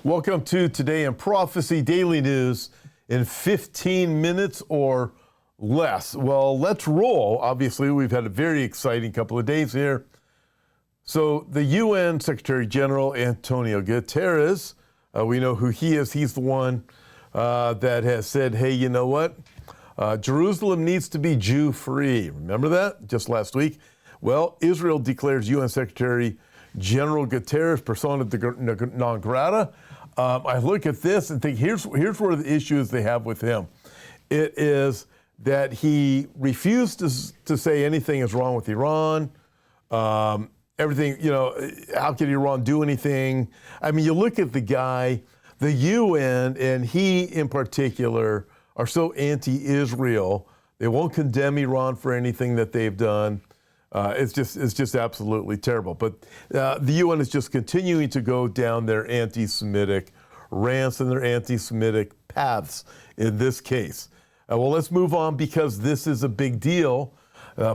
Welcome to Today in Prophecy Daily News in 15 minutes or less. Well, let's roll. Obviously, we've had a very exciting couple of days here. So the UN Secretary General Antonio Guterres, we know who he is. He's the one that has said, hey, you know what? Jerusalem needs to be Jew-free. Remember that just last week? Well, Israel declares UN Secretary General Guterres persona non grata. I look at this and think, here's where the issues they have with him. It is that he refused to say anything is wrong with Iran. Everything, how can Iran do anything? I mean, you look at the guy, the UN, and he in particular are so anti-Israel. They won't condemn Iran for anything that they've done. It's just absolutely terrible. But the UN is just continuing to go down their anti-Semitic rants and their anti-Semitic paths in this case. Well, let's move on because this is a big deal.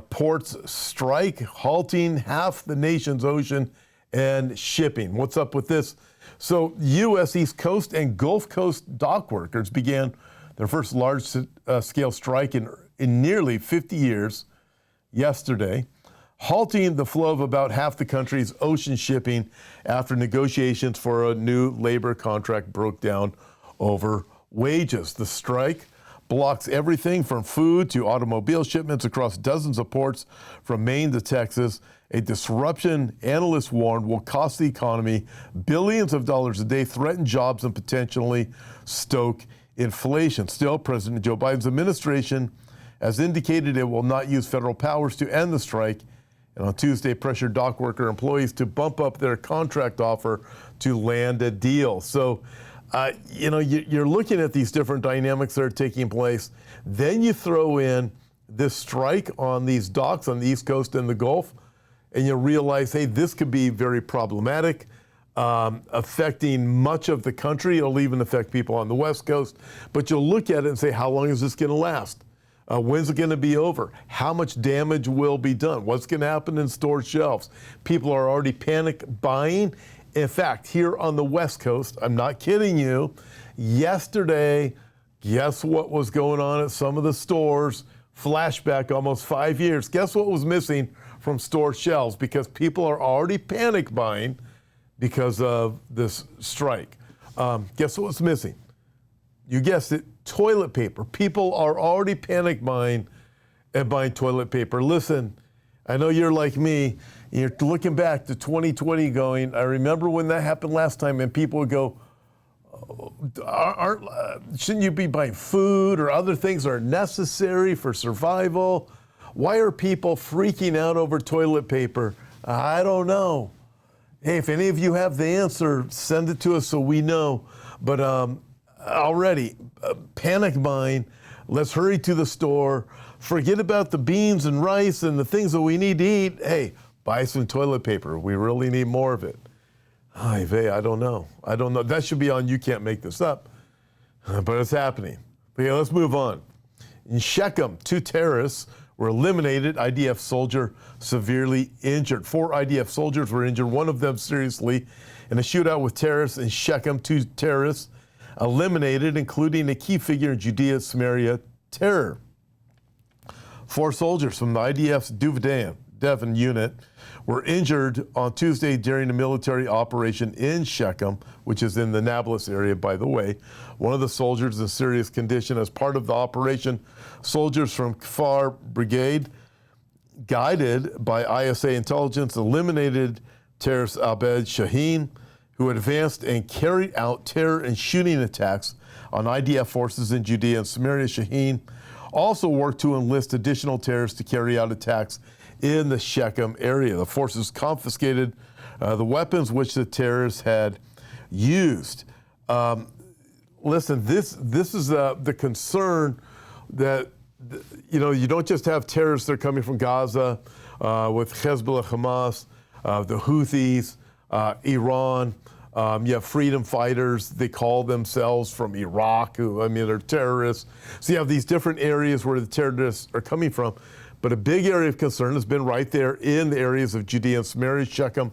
Ports strike, halting half the nation's ocean and shipping. What's up with this? So U.S. East Coast and Gulf Coast dock workers began their first large-scale strike in nearly 50 years yesterday, halting the flow of about half the country's ocean shipping after negotiations for a new labor contract broke down over wages. The strike blocks everything from food to automobile shipments across dozens of ports from Maine to Texas. A disruption, analysts warned, will cost the economy billions of dollars a day, threaten jobs, and potentially stoke inflation. Still, President Joe Biden's administration has indicated it will not use federal powers to end the strike, and on Tuesday pressured dock worker employees to bump up their contract offer to land a deal. So, you're looking at these different dynamics that are taking place. Then you throw in this strike on these docks on the East Coast and the Gulf, and you realize, hey, this could be very problematic, affecting much of the country. It'll even affect people on the West Coast. But you'll look at it and say, how long is this going to last? When's it going to be over? How much damage will be done? What's going to happen in store shelves? People are already panic buying. In fact, here on the West Coast, I'm not kidding you, yesterday, guess what was going on at some of the stores? Flashback almost 5 years. Guess what was missing from store shelves? Because people are already panic buying because of this strike. Guess what was missing? You guessed it, toilet paper. People are already panic buying and buying toilet paper. Listen, I know you're like me. You're looking back to 2020 going, I remember when that happened last time, and people would go, shouldn't you be buying food or other things that are necessary for survival? Why are people freaking out over toilet paper? I don't know. Hey, if any of you have the answer, send it to us so we know. But already, panic buying, let's hurry to the store, forget about the beans and rice and the things that we need to eat. Hey, buy some toilet paper. We really need more of it. I don't know. That should be on You Can't Make This Up. But it's happening. Okay, let's move on. In Shechem, 2 terrorists were eliminated. IDF soldier severely injured. 4 IDF soldiers were injured, one of them seriously, in a shootout with terrorists in Shechem. 2 terrorists eliminated, including a key figure in Judea, Samaria terror. 4 soldiers from the IDF's Devon unit were injured on Tuesday during a military operation in Shechem, which is in the Nablus area, by the way. One of the soldiers in serious condition. As part of the operation, soldiers from Kfar Brigade, guided by ISA intelligence, eliminated terrorist Abed Shaheen, who had advanced and carried out terror and shooting attacks on IDF forces in Judea and Samaria. Shaheen also worked to enlist additional terrorists to carry out attacks in the Shechem area. The forces confiscated the weapons which the terrorists had used. Listen, this is the concern that, you don't just have terrorists that are coming from Gaza with Hezbollah, Hamas, the Houthis, Iran. You have freedom fighters, they call themselves, from Iraq, they're terrorists. So you have these different areas where the terrorists are coming from. But a big area of concern has been right there in the areas of Judea and Samaria, Shechem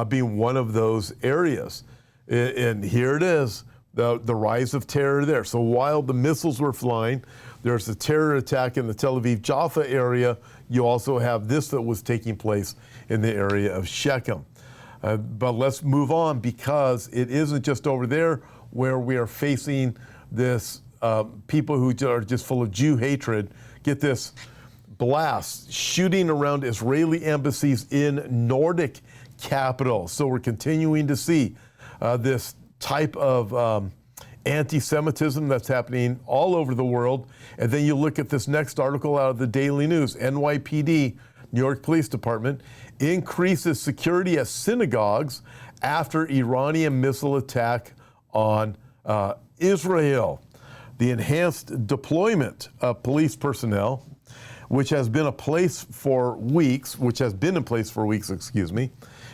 being one of those areas. And here it is, the rise of terror there. So while the missiles were flying, there's a terror attack in the Tel Aviv Jaffa area. You also have this that was taking place in the area of Shechem. But let's move on, because it isn't just over there where we are facing this people who are just full of Jew hatred. Get this, blast shooting around Israeli embassies in Nordic capitals. So we're continuing to see this type of anti-Semitism that's happening all over the world. And then you look at this next article out of the Daily News. NYPD, New York Police Department, increases security at synagogues after Iranian missile attack on Israel. The enhanced deployment of police personnel, which has been in place for weeks,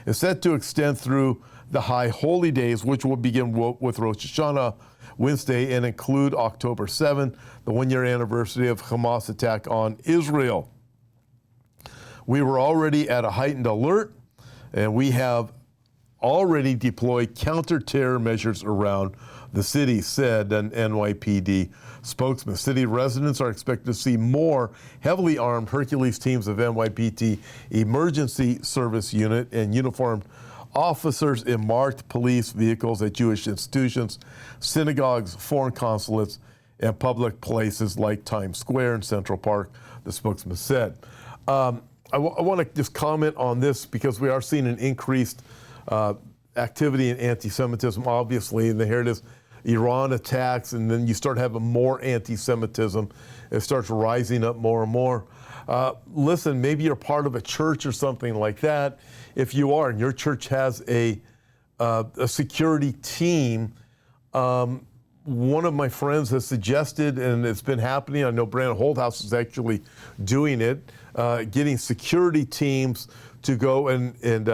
is set to extend through the high holy days, which will begin with Rosh Hashanah Wednesday and include October 7, the one-year anniversary of Hamas attack on Israel. We were already at a heightened alert, and we have already deployed counter-terror measures around the city, said an NYPD spokesman. City residents are expected to see more heavily armed Hercules teams of NYPD Emergency Service Unit and uniformed officers in marked police vehicles at Jewish institutions, synagogues, foreign consulates, and public places like Times Square and Central Park, the spokesman said. I want to just comment on this because we are seeing an increased activity in anti-Semitism, obviously, and here it is, Iran attacks, and then you start having more anti-Semitism. It starts rising up more and more. Listen, maybe you're part of a church or something like that. If you are, and your church has a security team, one of my friends has suggested, and it's been happening, I know Brandon Holdhouse is actually doing it, getting security teams to go and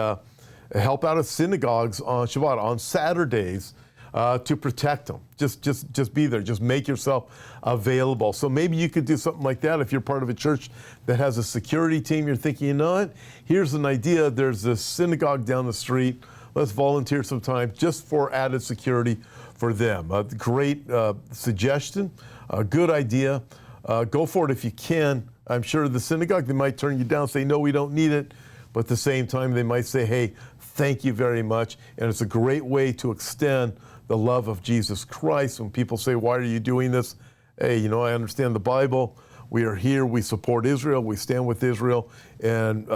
help out at synagogues on Shabbat, on Saturdays, to protect them. Just be there. Just make yourself available. So maybe you could do something like that if you're part of a church that has a security team. You're thinking, you know what? Here's an idea. There's this synagogue down the street. Let's volunteer some time just for added security for them. Great suggestion. Good idea. Go for it if you can. I'm sure the synagogue, they might turn you down, say, no, we don't need it. But at the same time, they might say, hey, thank you very much. And it's a great way to extend the love of Jesus Christ. When people say, why are you doing this? Hey, you know, I understand the Bible. We are here. We support Israel. We stand with Israel. And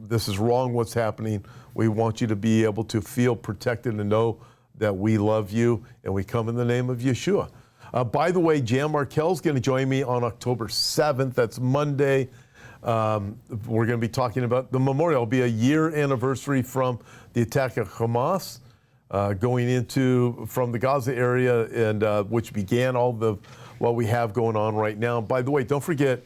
this is wrong what's happening. We want you to be able to feel protected and know that we love you. And we come in the name of Yeshua. By the way, Jan Markell's going to join me on October 7th. That's Monday. We're going to be talking about the memorial. It'll be a year anniversary from the attack of Hamas going from the Gaza area, and which began all what we have going on right now. By the way, don't forget,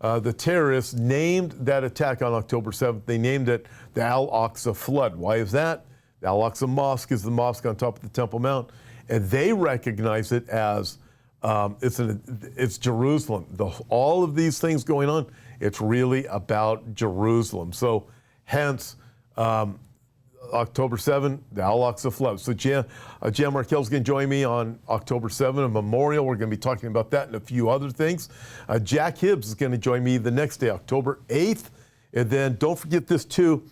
the terrorists named that attack on October 7th. They named it the Al-Aqsa Flood. Why is that? The Al-Aqsa Mosque is the mosque on top of the Temple Mount, and they recognize it as it's Jerusalem. All of these things going on, it's really about Jerusalem. So hence, October 7, the Al-Aqsa Flood. So Jan Markell's going to join me on October 7, a memorial. We're going to be talking about that and a few other things. Jack Hibbs is going to join me the next day, October 8th. And then don't forget this too,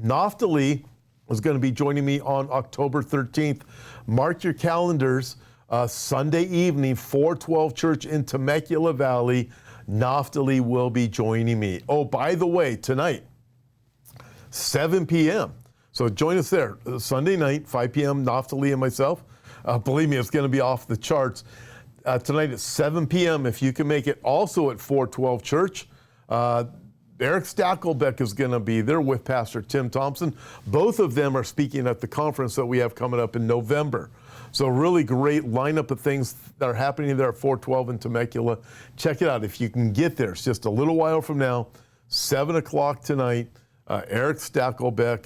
Naftali is going to be joining me on October 13th. Mark your calendars. Sunday evening, 412 Church in Temecula Valley. Naftali will be joining me. Oh, by the way, tonight, 7 p.m. So join us there. Sunday night, 5 p.m., Naftali and myself. Believe me, it's going to be off the charts. Tonight at 7 p.m., if you can make it. Also at 412 Church, Eric Stackelbeck is going to be there with Pastor Tim Thompson. Both of them are speaking at the conference that we have coming up in November. So really great lineup of things that are happening there at 412 in Temecula. Check it out if you can get there. It's just a little while from now, 7 o'clock tonight. Eric Stackelbeck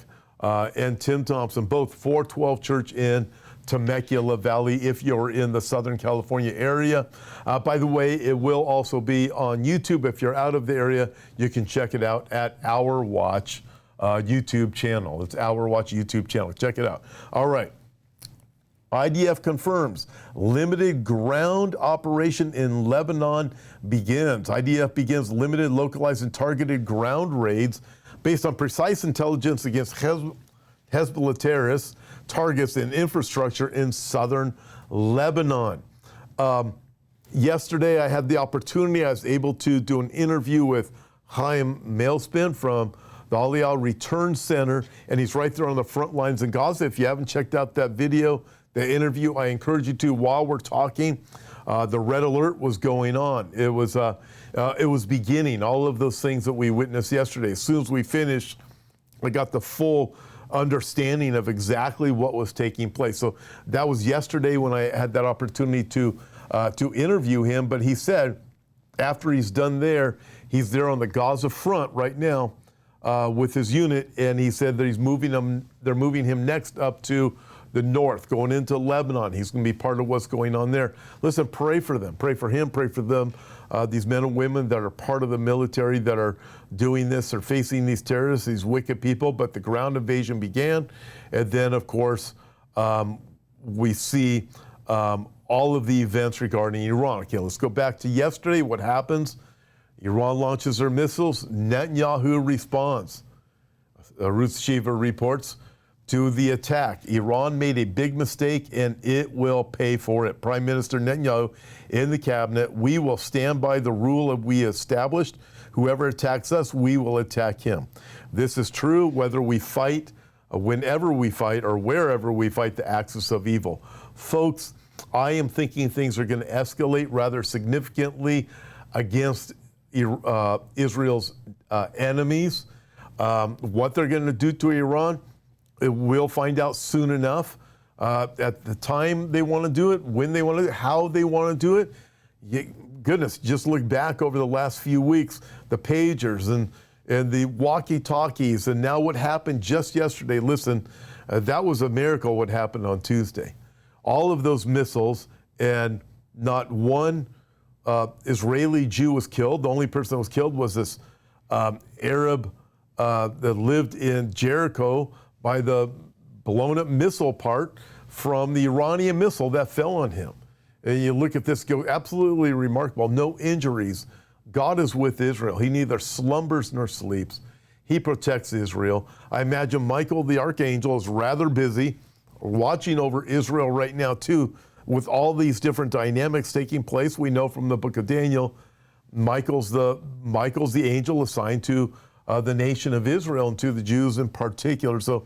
and Tim Thompson, both 412 Church in Temecula Valley if you're in the Southern California area. By the way, it will also be on YouTube. If you're out of the area, you can check it out at Our Watch YouTube channel. It's Our Watch YouTube channel. Check it out. All right. IDF confirms limited ground operation in Lebanon begins. IDF begins limited, localized, and targeted ground raids based on precise intelligence against Hezbollah terrorists, targets, and infrastructure in southern Lebanon. Yesterday, I had the opportunity, I was able to do an interview with Chaim Mailspin from the Aliyah Return Center, and he's right there on the front lines in Gaza. If you haven't checked out that video, the interview, I encourage you to. While we're talking, the red alert was going on. It was beginning, all of those things that we witnessed yesterday. As soon as we finished, I got the full understanding of exactly what was taking place. So that was yesterday when I had that opportunity to interview him. But he said after he's done there, he's there on the Gaza front right now with his unit, and he said that they're moving him next up to the north, going into Lebanon. He's going to be part of what's going on there. Listen, pray for them. Pray for him. Pray for them. These men and women that are part of the military that are doing this, are facing these terrorists, these wicked people. But the ground invasion began. And then, of course, we see all of the events regarding Iran. Okay, let's go back to yesterday. What happens? Iran launches their missiles. Netanyahu responds. Ruth Shiva reports to the attack. Iran made a big mistake and it will pay for it. Prime Minister Netanyahu in the cabinet, we will stand by the rule that we established. Whoever attacks us, we will attack him. This is true whether we fight, whenever we fight, or wherever we fight the axis of evil. Folks, I am thinking things are going to escalate rather significantly against Israel's enemies. What they're going to do to Iran, we'll find out soon enough. At the time they want to do it, when they want to do it, how they want to do it. Goodness, just look back over the last few weeks, the pagers and the walkie-talkies, and now what happened just yesterday. Listen, that was a miracle what happened on Tuesday. All of those missiles, and not one Israeli Jew was killed. The only person that was killed was this Arab that lived in Jericho by the blown up missile part from the Iranian missile that fell on him. And you look at this, go absolutely remarkable. No injuries. God is with Israel. He neither slumbers nor sleeps. He protects Israel. I imagine Michael the archangel is rather busy watching over Israel right now too, with all these different dynamics taking place. We know from the book of Daniel, Michael's the angel assigned to the nation of Israel and to the Jews in particular. So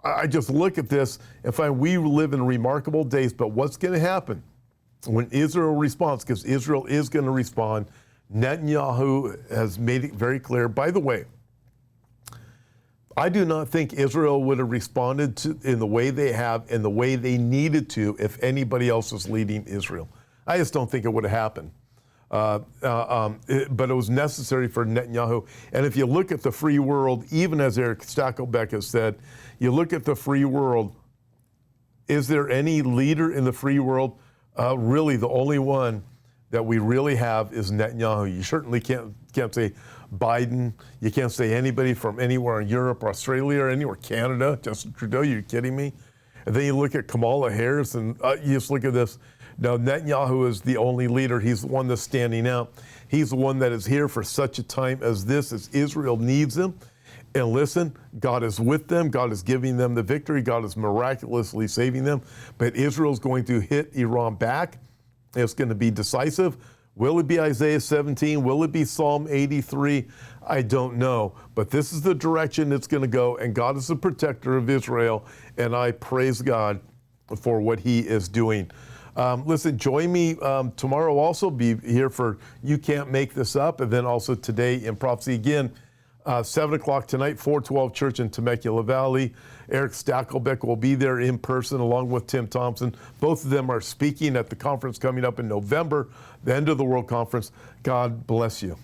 I just look at this and find we live in remarkable days. But what's going to happen when Israel responds? Because Israel is going to respond. Netanyahu has made it very clear. By the way, I do not think Israel would have responded in the way they have, in the way they needed to, if anybody else was leading Israel. I just don't think it would have happened. But it was necessary for Netanyahu. And if you look at the free world, even as Eric Stakelbeck has said, you look at the free world, is there any leader in the free world? Really, the only one that we really have is Netanyahu. You certainly can't say Biden. You can't say anybody from anywhere in Europe or Australia or anywhere, Canada. Justin Trudeau, you're kidding me? And then you look at Kamala Harris and you just look at this. Now, Netanyahu is the only leader. He's the one that's standing out. He's the one that is here for such a time as this, as Israel needs him. And listen, God is with them. God is giving them the victory. God is miraculously saving them. But Israel's going to hit Iran back. It's going to be decisive. Will it be Isaiah 17? Will it be Psalm 83? I don't know. But this is the direction it's going to go. And God is the protector of Israel. And I praise God for what he is doing. Listen, join me tomorrow. Also be here for You Can't Make This Up. And then also today in Prophecy again, 7 o'clock tonight, 412 Church in Temecula Valley. Eric Stakelbeck will be there in person along with Tim Thompson. Both of them are speaking at the conference coming up in November, the End of the World Conference. God bless you.